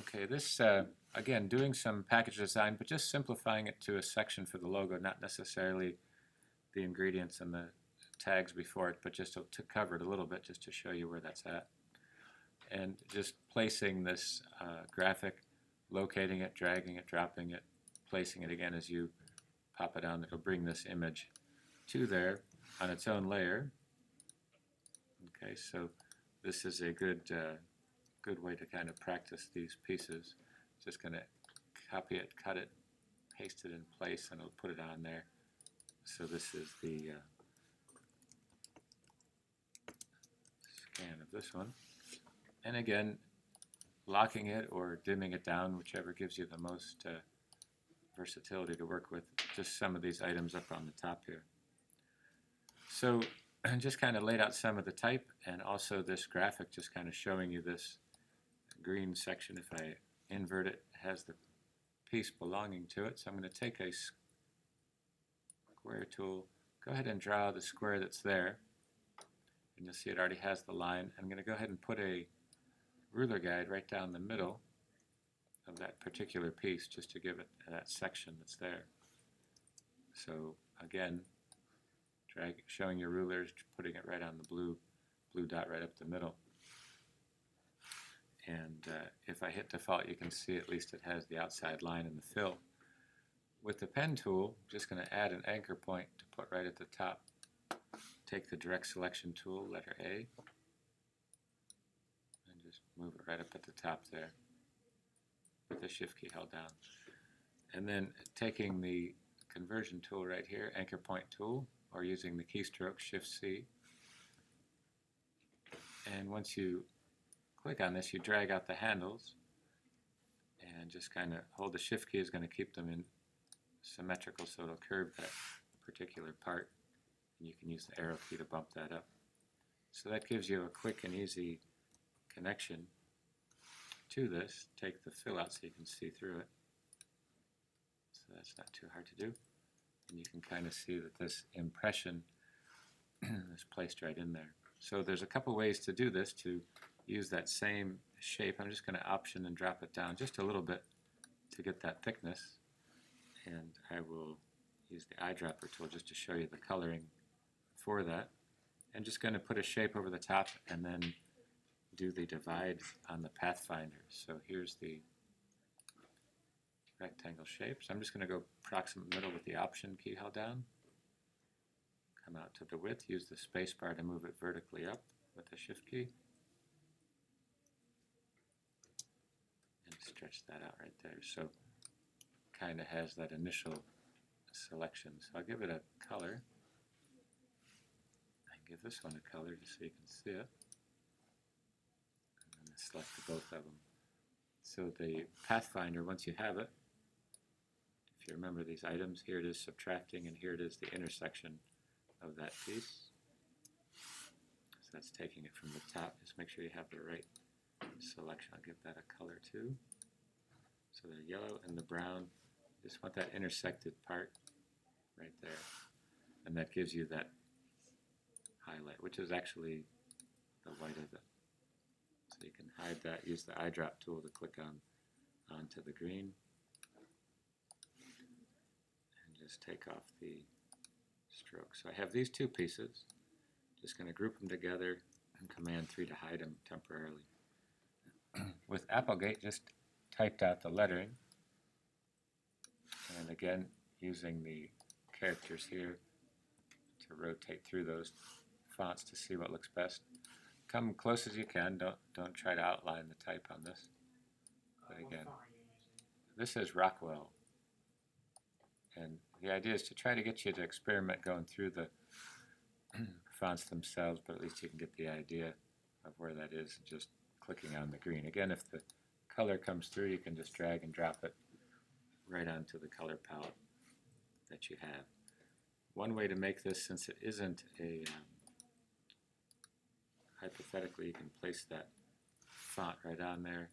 Okay, this, again, doing some package design, but just simplifying it to a section for the logo, not necessarily the ingredients and the tags before it, but just to cover it a little bit, just to show you where that's at. And just placing this graphic, locating it, dragging it, dropping it, placing it again as you pop it on. It'll bring this image to there on its own layer. Okay, so this is a good way to kind of practice these pieces. Just going to copy it, cut it, paste it in place, and I'll put it on there. So this is the scan of this one. And again, locking it or dimming it down, whichever gives you the most versatility to work with. Just some of these items up on the top here. So just kind of laid out some of the type, and also this graphic just kind of showing you this green section. If I invert it, it has the piece belonging to it. So I'm going to take a square tool, go ahead and draw the square that's there, and you'll see it already has the line. I'm going to go ahead and put a ruler guide right down the middle of that particular piece, just to give it that section that's there. So again, showing your rulers, putting it right on the blue dot right up the middle. And if I hit default, you can see at least it has the outside line and the fill. With the pen tool, I'm just going to add an anchor point to put right at the top. Take the direct selection tool, letter A, and just move it right up at the top there with the shift key held down. And then taking the conversion tool right here, anchor point tool, or using the keystroke shift C. And once you click on this, you drag out the handles and just kind of hold the shift key is going to keep them in symmetrical, so it'll curve that particular part, and you can use the arrow key to bump that up. So that gives you a quick and easy connection to this. Take the fill out so you can see through it. So that's not too hard to do. And you can kind of see that this impression is placed right in there. So there's a couple ways to do this, to use that same shape. I'm just going to option and drop it down just a little bit to get that thickness. And I will use the eyedropper tool just to show you the coloring for that. And just going to put a shape over the top and then do the divide on the Pathfinder. So here's the rectangle shape. So I'm just going to go approximate middle with the option key held down. Come out to the width, use the space bar to move it vertically up with the shift key. And stretch that out right there. So kind of has that initial selection. So I'll give it a color. I give this one a color just so you can see it. And then select both of them. So the Pathfinder, once you have it, if you remember these items, here it is subtracting, and here it is the intersection of that piece. So that's taking it from the top. Just make sure you have the right selection. I'll give that a color too. So the yellow and the brown, just want that intersected part right there. And that gives you that highlight, which is actually the white of it. So you can hide that, use the eyedrop tool to click onto the green. And just take off the stroke. So I have these two pieces. Just going to group them together and Command 3 to hide them temporarily. With Applegate, just typed out the lettering. And again, using the characters here to rotate through those fonts to see what looks best. Come close as you can. Don't try to outline the type on this. But again, this is Rockwell. And the idea is to try to get you to experiment going through the fonts themselves, but at least you can get the idea of where that is, just clicking on the green. Again, if the color comes through, you can just drag and drop it right onto the color palette that you have. One way to make this, since it isn't a hypothetically, you can place that font right on there,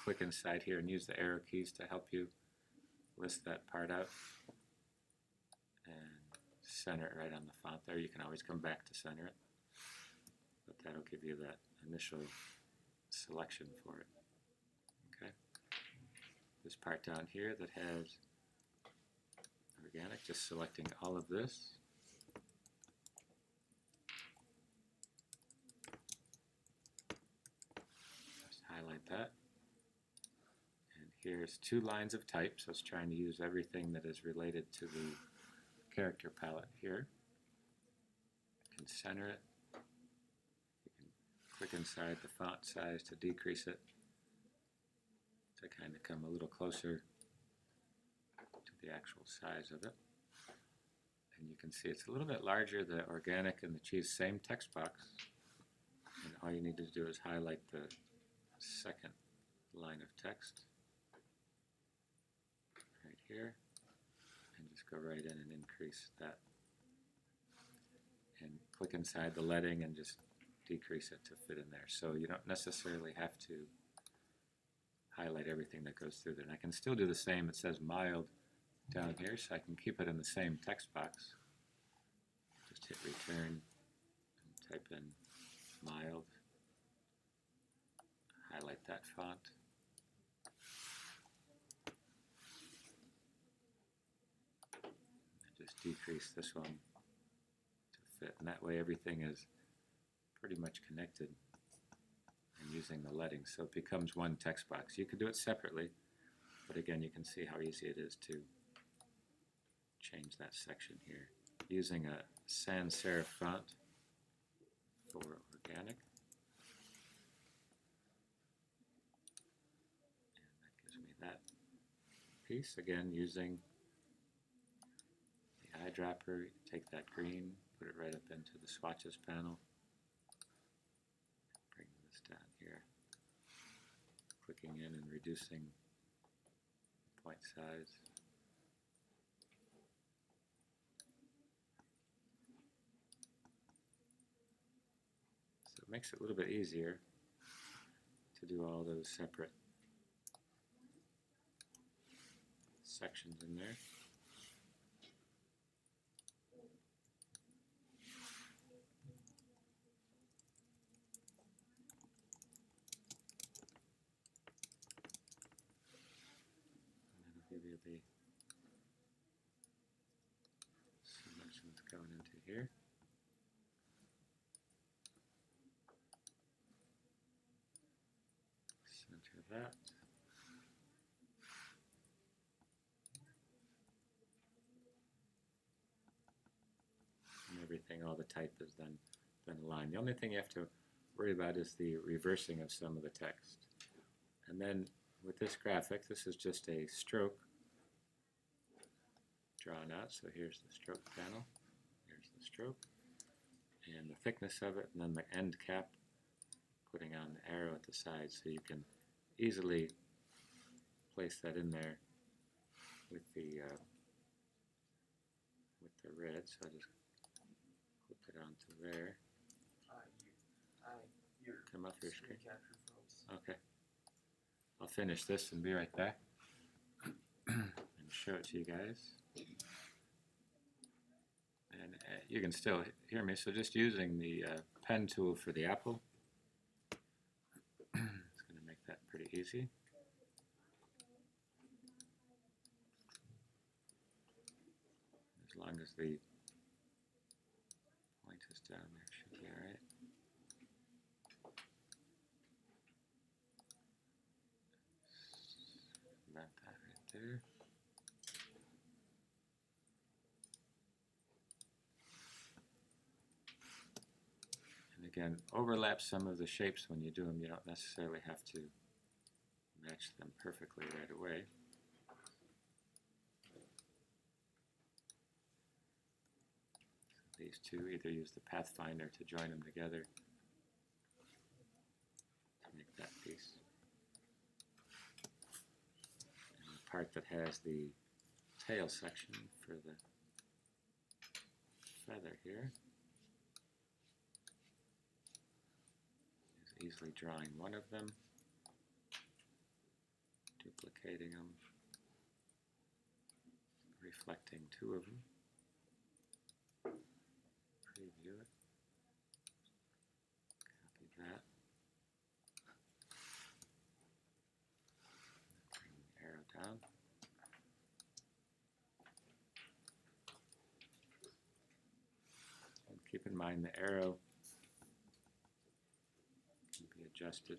click inside here and use the arrow keys to help you list that part out and center it right on the font there. You can always come back to center it, but that'll give you that initial selection for it. Okay. this part down here that has organic, just selecting all of this. Just highlight that. And here's 2 lines of type, so it's trying to use everything that is related to the character palette here. You can center it. You can click inside the font size to decrease it to kind of come a little closer to the actual size of it. And you can see it's a little bit larger, the organic and the cheese, same text box. And all you need to do is highlight the second line of text right here and just go right in and increase that. And click inside the leading and just decrease it to fit in there. So you don't necessarily have to highlight everything that goes through there. And I can still do the same. It says mild down here, so I can keep it in the same text box. Just hit return and type in mild. Highlight that font. And just decrease this one to fit. And that way everything is pretty much connected and using the leading. So it becomes one text box. You could do it separately, but again, you can see how easy it is to change that section here using a sans serif font for organic. And that gives me that piece. Again, using the eyedropper, take that green, put it right up into the swatches panel. Bring this down here. Clicking in and reducing point size. So it makes it a little bit easier to do all those separate sections in there. And that'll give you the selections going into here. Center that. And everything, all the type is then aligned. The only thing you have to worry about is the reversing of some of the text. And then with this graphic, this is just a stroke drawn out. So here's the stroke panel. Here's the stroke. And the thickness of it, and then the end cap, putting on the arrow at the side, so you can easily place that in there with the red. So I just clip it onto there. Come up your screen. Okay. I'll finish this and be right back and show it to you guys. And you can still hear me, so just using the pen tool for the Apple, it's going to make that pretty easy. As long as the point is down there, it should be alright. Vent that right there. And again, overlap some of the shapes when you do them. You don't necessarily have to match them perfectly right away. So these two, either use the Pathfinder to join them together to make that piece. And the part that has the tail section for the feather here is easily drawing one of them, duplicating them, reflecting two of them, preview it, copy that, bring the arrow down. behind the arrow can be adjusted.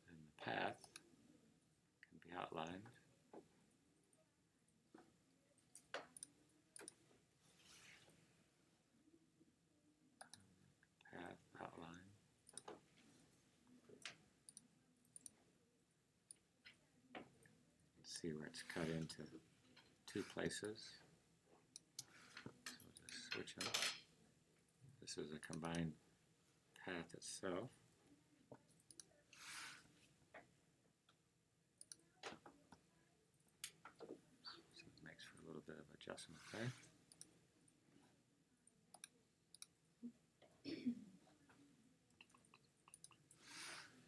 And the path can be outlined. Path outline. Let's see where it's cut into two places. So we'll just switch them. This is a combined path itself. So it makes for a little bit of adjustment there.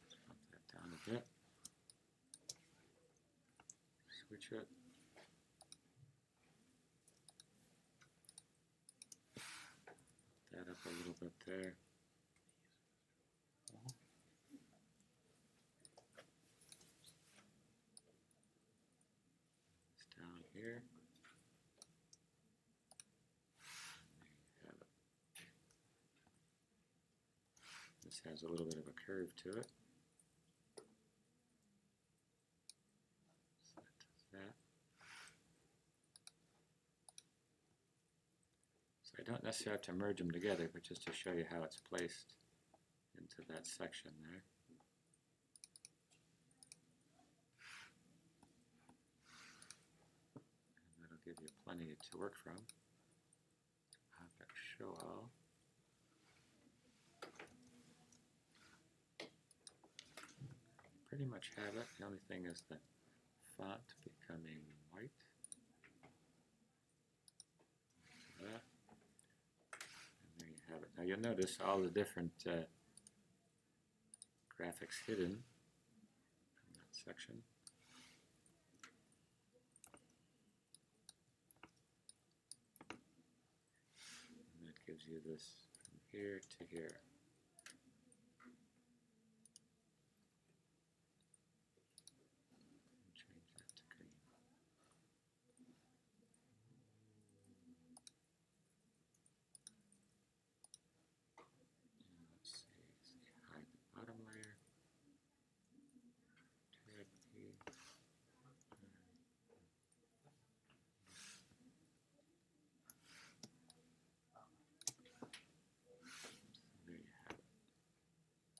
Let's bump that down a bit. Switch it. That up a little bit there. It's down here. There you have it. This has a little bit of a curve to it. So that does that. So I don't necessarily have to merge them together, but just to show you how it's placed into that section there. And that'll give you plenty to work from. Object show all. Pretty much have it. The only thing is the font becoming white. Like that. And there you have it. Now you'll notice all the different graphics hidden in that section. And that gives you this from here to here.